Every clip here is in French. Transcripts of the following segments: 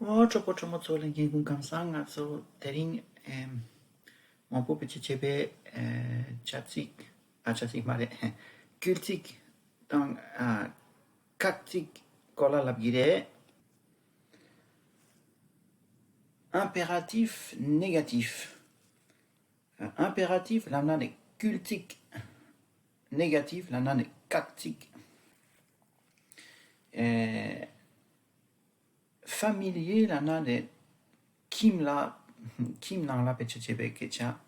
Chopo chomo tsolen kung kamsang so tering mon po petit chebe chatsik chatsik mare kultik dans kaktik kola labgire impératif négatif impératif lamnan est kultik négatif lamnan est kaktik familier lana de kim nang la peche chebe kecha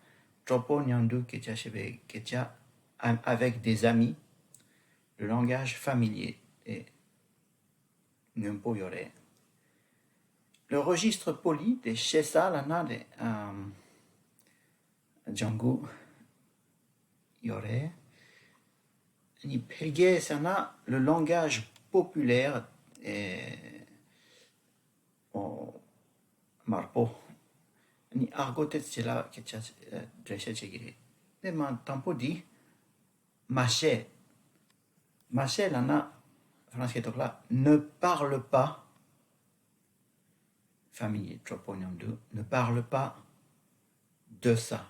tropo nyandu kecha chebe kecha avec des amis le langage familier et nyumpo yore le registre poli de shesa lana de Django yore ni pelge sana le langage populaire marpo ni argotet cela kecha dreshe chegire de man tampo di maché lana français là ne parle pas famille troponium 2 ne parle pas de ça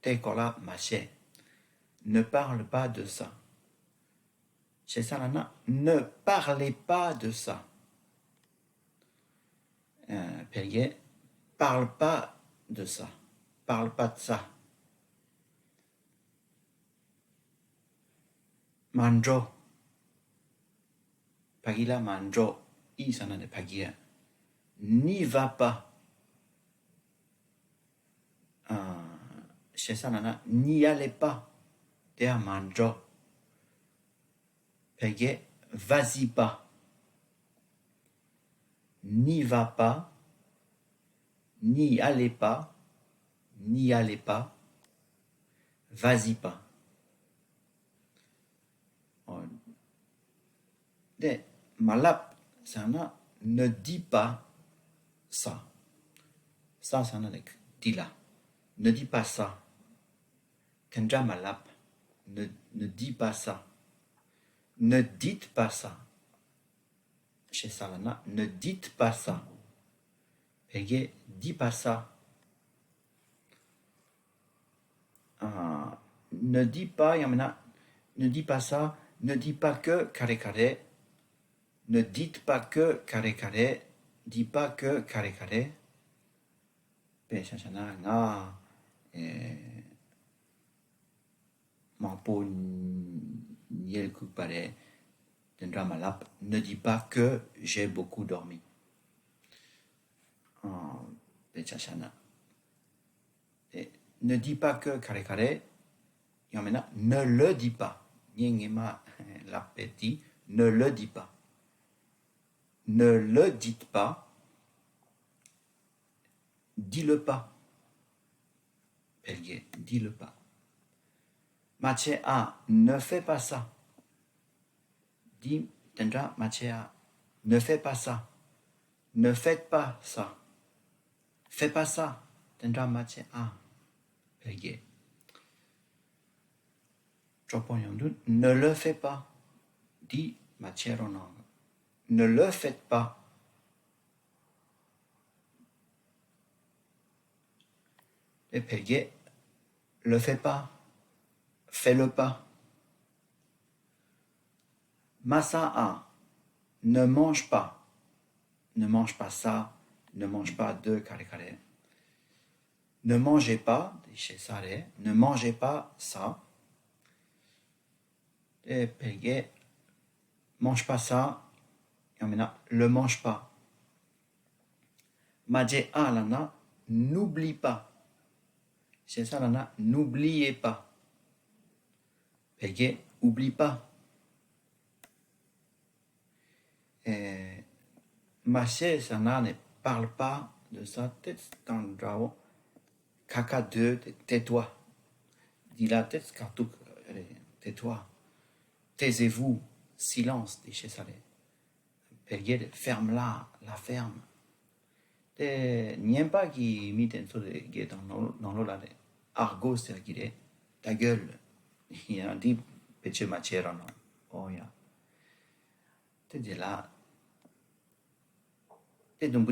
tekola maché ne parle pas de ça c'est ça lana ne parlez pas de ça Pellier parle pas de ça parle pas de ça manjo pagila manjo i sana de pagia n'y va pas chez ça nana n'y allez pas de manjo Pellier vas-y pas n'y va pas n'y allez pas vas-y pas de malap sana ne dis pas ça sana dit là ne dis pas ça kendra malap ne dis pas ça ne dites pas ça chez Salana ne dites pas ça Pellier dis pas ça ne dis pas yamena ne dis pas ça ne dis pas que carré carré ne dites pas que carré carré dis pas que carré carré Peshachana nga mampo niel kupare tendra malap ne dis pas que j'ai beaucoup dormi Peshachana ne dis pas que carré carré yamena ne le dis pas Nyengema la petit ne le dis pas ne le dites pas dis-le pas Pellier dis-le pas Machéa ne fais pas ça dis tendra Machéa ne fais pas ça ne faites pas ça fais pas ça tendra Machéa Pellier ne le fais pas dis Machéronang ne le faites pas et Pellier le fais pas fais-le pas Massa ne mange pas ça ne mange pas de carré carré ne mangez pas chez Sare ne mangez pas ça et Pellier mange pas ça yamena le mange pas Maje lana n'oublie pas c'est ça lana n'oubliez pas Pellier oublie pas Maché sana ne parle pas de ça tête dans le drao caca de tais-toi dis la tête cartou tais-toi taisez-vous silence dit chez Salé Pellier ferme la ferme n'aime pas qui miten sur les guets dans l'eau là argot c'est qui ta gueule il a dit peche machera non oh ya te de là te donc